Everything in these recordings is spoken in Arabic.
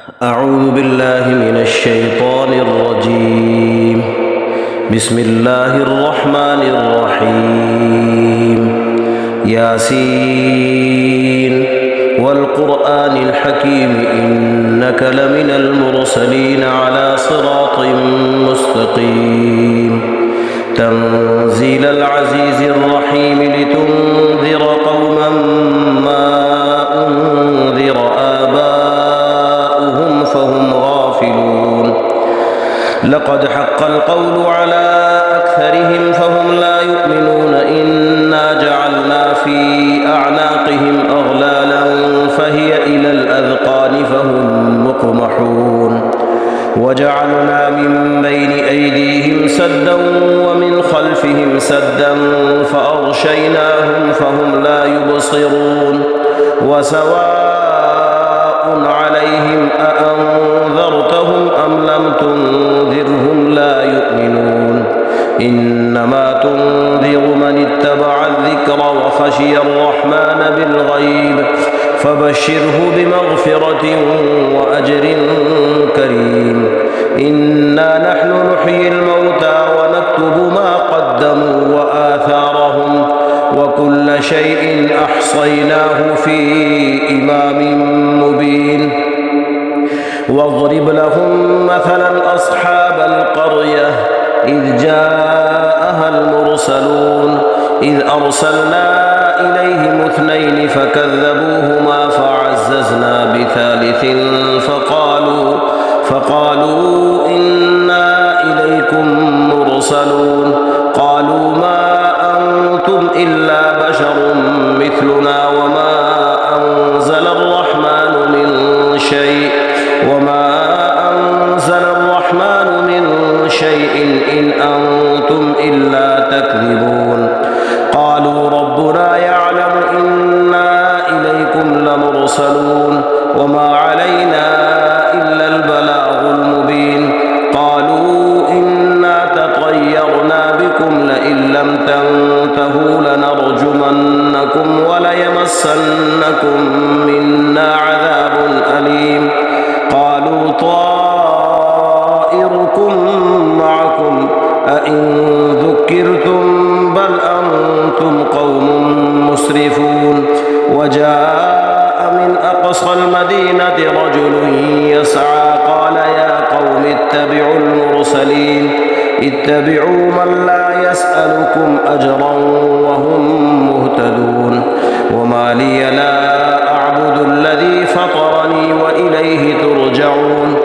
أعوذ بالله من الشيطان الرجيم. بسم الله الرحمن الرحيم. ياسين والقرآن الحكيم إنك لمن المرسلين على صراط مستقيم. تنزيل العزيز الرحيم لتنذر قوما ما أنذر آباؤهم فهم غافلون. لقد حق القول على أكثرهم فهم لا يؤمنون. إنا جعلنا في أعناقهم أغلالا فهي إلى الأذقان فهم مقمحون. وجعلنا من بين أيديهم سدا ومن خلفهم سدا فأغشيناهم فهم لا يبصرون. وسواء عليهم أأنذرتهم أم لم تنذرهم لا يؤمنون. إنما تنذر من اتبع الذكر وخشي الرحمن بالغيب فبشره بمغفرة وأجر كريم. إنا نحن نحيي الموتى ونكتب ما قدموا وآثارهم وكل شيء أحصيناه في إمام مبين. واضرب لهم مثلا أصحاب القرية إذ جاءها المرسلون إذ أرسلنا إليهم اثنين فكذبوهما فعززنا بثالث فقالوا إنا إليكم مرسلون. قالوا ما أنتم إلا بشر مثلنا وما أنزل الرحمن من شيء إن أنتم إلا تكذبون. قالوا ربنا يعلم إنا إليكم لمرسلون وما علينا إلا البلاغ المبين. قالوا إنا تطيرنا بكم لئن لم تنتهوا لنرجمنكم وليمسنكم منا عذاب أليم. قالوا طائركم معكم أئن ذكرتم بل أنتم قوم مسرفون. وجاء من أقصى المدينة رجل يسعى قال يا قوم اتبعوا المرسلين اتبعوا من لا يسألكم أجرا وهم مهتدون. وما لي لا أعبد الذي فطرني وإليه ترجعون.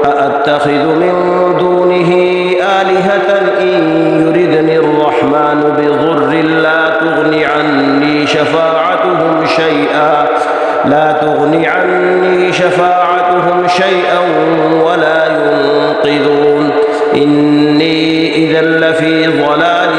أأتخذ من دونه آلهة إن يردني الرحمن بضر لا تغني عني شفاعتهم شيئا ولا ينقذون. إني إذا لفي ضلال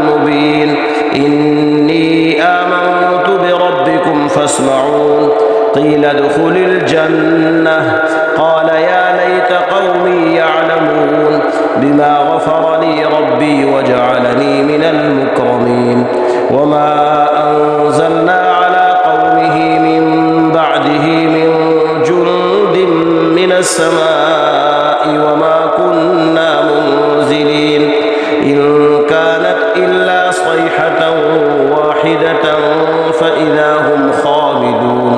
مبين. إني آمنت بربكم فاسمعون. قيل ادخل الجنة قال يا ليت قومي يعلمون بما غفر لي ربي وجعلني من المكرمين. وما أنزلنا على قومه من بعده من جند من السماء وما كنا منزلين. إن كانت إلا صيحة واحدة فإذا هم خامدون.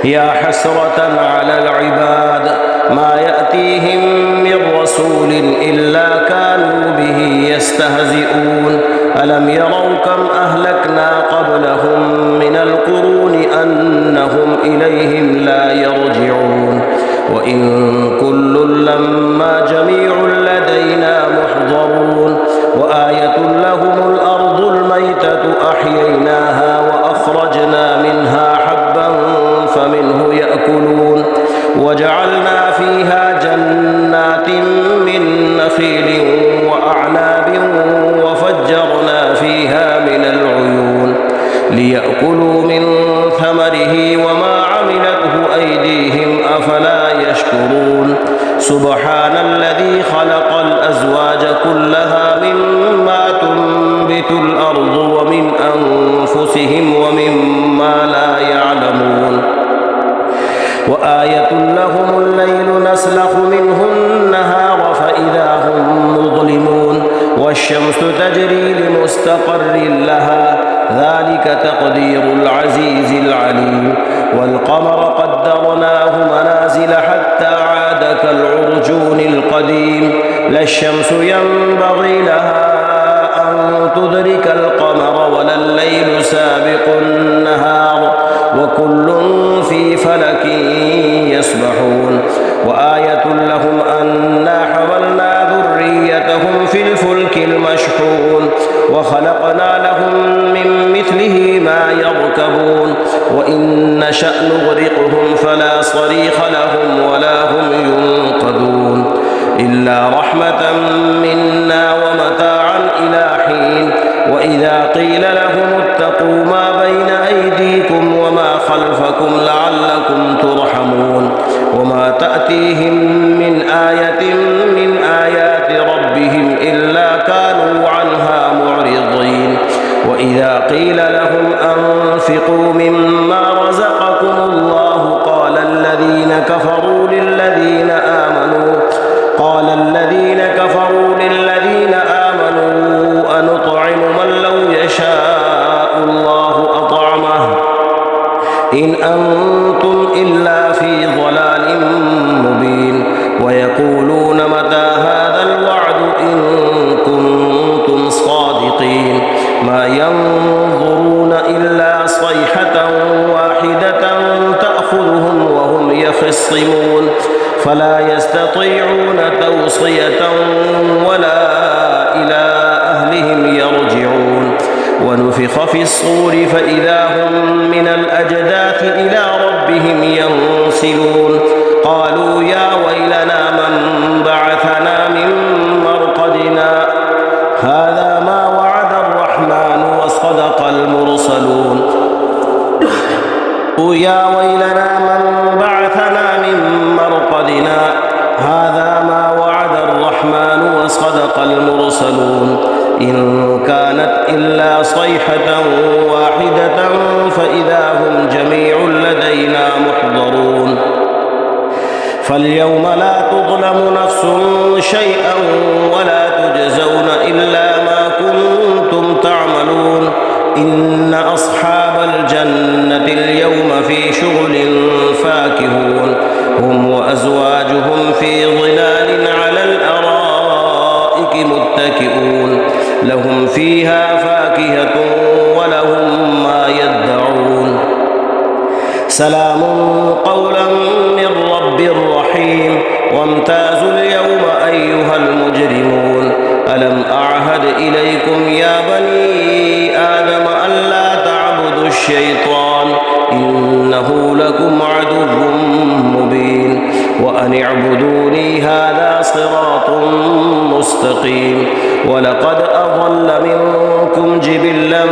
يا حسرة على العباد ما يأتيهم من رسول إلا كانوا به يستهزئون. ألم يروا كم أهلكنا قبلهم من القرون أنهم إليهم لا يرجعون. وإن كل لما جميع لدينا محضرون. وآية لهم الأرض الميتة أحييناها وأخرجنا منها حبا فمنه يأكلون. وجعلنا فيها جنات من نخيل وأعناب وفجرنا فيها من العيون ليأكلوا من ثمره وما عملته أيديهم أفلا يشكرون. سبحان الذي خلق الأزواج كلها مما تنبت الأرض ومن أنفسهم ومما لا يعلمون. وآية وآية لهم الليل نسلخ منه النهار فإذا هم مظلمون والشمس تجري لمستقر لها ذلك تقدير العزيز العليم والقمر قدرناه منازل حتى عاد كالعرجون القديم لا الشمس ينبغي لها أن تدرك القمر ولا الليل سابق النهار وكل في فلك يسبحون وآية لهم أنا حملنا ذريتهم في الفلك المشحون وخلقنا لهم من مثله ما يركبون وإن نشأ نغرقهم فلا صريخ لهم ولا هم ينقذون إلا رحمة منا ومتاعا إلى حين وإذا قيل لهم اتقوا ما بين أيديكم وما خلفكم لعلكم ترحمون وما تأتيهم من آية من آيات ربهم إلا كانوا عنها معرضين وإذا قيل لهم أنفقوا مما رزقكم الله قال الذين كفروا للذين آمنوا أنطعم من لو يشاء الله أطعمه إن أنتم إلا في ضلال مبين ويقولون متى هذا الوعد إن كنتم صادقين ما ينظرون إلا صيحة واحدة تأخذهم وهم يخصمون فلا يستطيعون توصية ولا إلى أهلهم يرجعون ونفخ في الصور فإذا هم من الأجداث إلى ربهم ينسلون قالوا يا ويلنا من بعثنا من مرقدنا هذا ما وعد الرحمن وصدق المرسلون يا ويلنا من بعثنا من مرقدنا هذا ما وعد الرحمن وصدق المرسلون إن كانت إلا صيحة واحدة فإذا هم جميع لدينا محضرون فاليوم لا تظلم نفس شيئا ولا تجزون إلا ما كنتم تعملون إن أصحاب الجنة اليوم في شغل فاكهون هم وأزواجهم في ظلال على الأرائك متكئون لهم فيها فاكهة ولهم ما يدعون سلام قولا من رب رحيم وامتازوا اليوم أيها المجرمون ألم أعهد إليكم يا بني آدم ألا تعبدوا الشيطان إنه لكم عدو مبين وأن اعبدوني هذا صراط مستقيم ولقد أضل منكم جبلا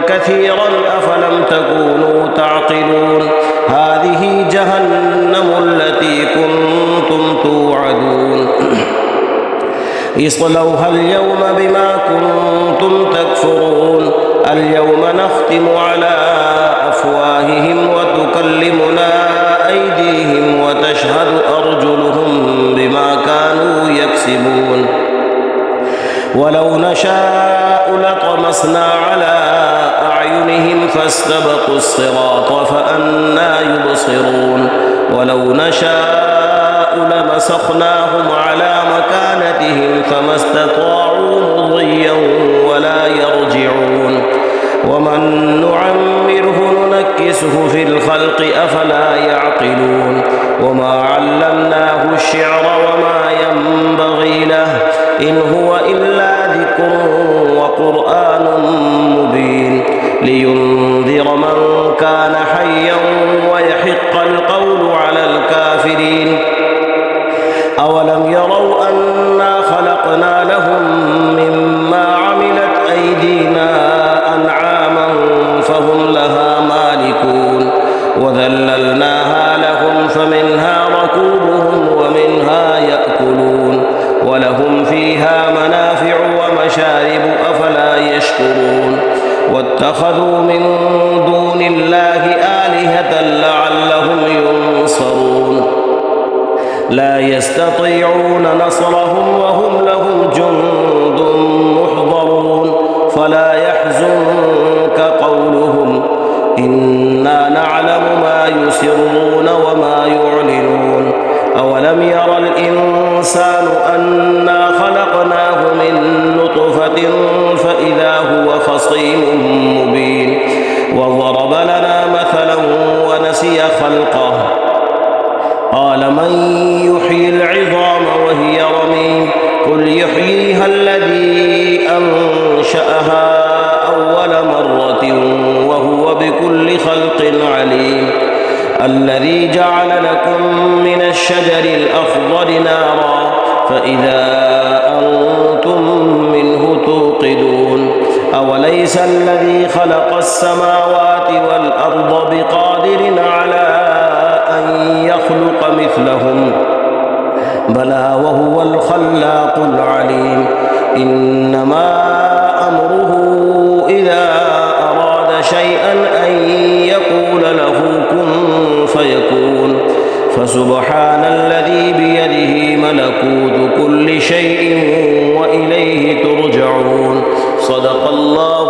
كثيرا أفلم تكونوا تعقلون هذه جهنم التي كنتم توعدون اصلوها اليوم بما كنتم تكفرون اليوم نختم على أفواههم وتكلمنا أيديهم وتشهد أرجلهم بما كانوا يكسبون ولو نشاء لطمسنا على أعينهم فاستبقوا الصراط فأنى يبصرون ولو نشاء لمسخناهم على مكانتهم فما استطاعوا مضيا ولا يرجعون ومن نعمره ننكسه في الخلق أفلا يعقلون وما علمناه الشعر وما ينبغي له إن هو إلا ذكر وقرآن مبين لينذر من كان حيا ويحق القول على الكافرين أولم يروا أنا خلقنا لهم مما عملت أيدينا أنعاما فهم لها مالكون وذللناها لهم فمنها ركوبهم ومنها يأكلون ولهم فيها منافع ومشارب أفلا يشكرون واتخذوا من دون الله آلهة آلهة لعلهم ينصرون لا يستطيعون نصرهم وهم لهم جند محضرون فلا يحزنك قولهم إنا نعلم ما يسرون وما يعلنون أولم ير الإنسان أنا خلقناه من نطفة فإذا هو خصيم مبين وضرب لنا مثلا ونسي خلقه قال من يحيي العظام وهي رميم قل يحييها الذي أنشأها أول مرة وهو بكل خلق عليم الذي جعل لكم من الشجر الأخضر نارا فإذا أنتم منه توقدون أوليس الذي خلق السماوات والأرض بقادر على أن يخلق مثلهم بلى وهو الخلاق العليم إنما أمره إذا أراد شيئا أن يقول له كن فيكون فسبحان الذي بيده ملكوت كل شيء وإليه ترجعون صدق الله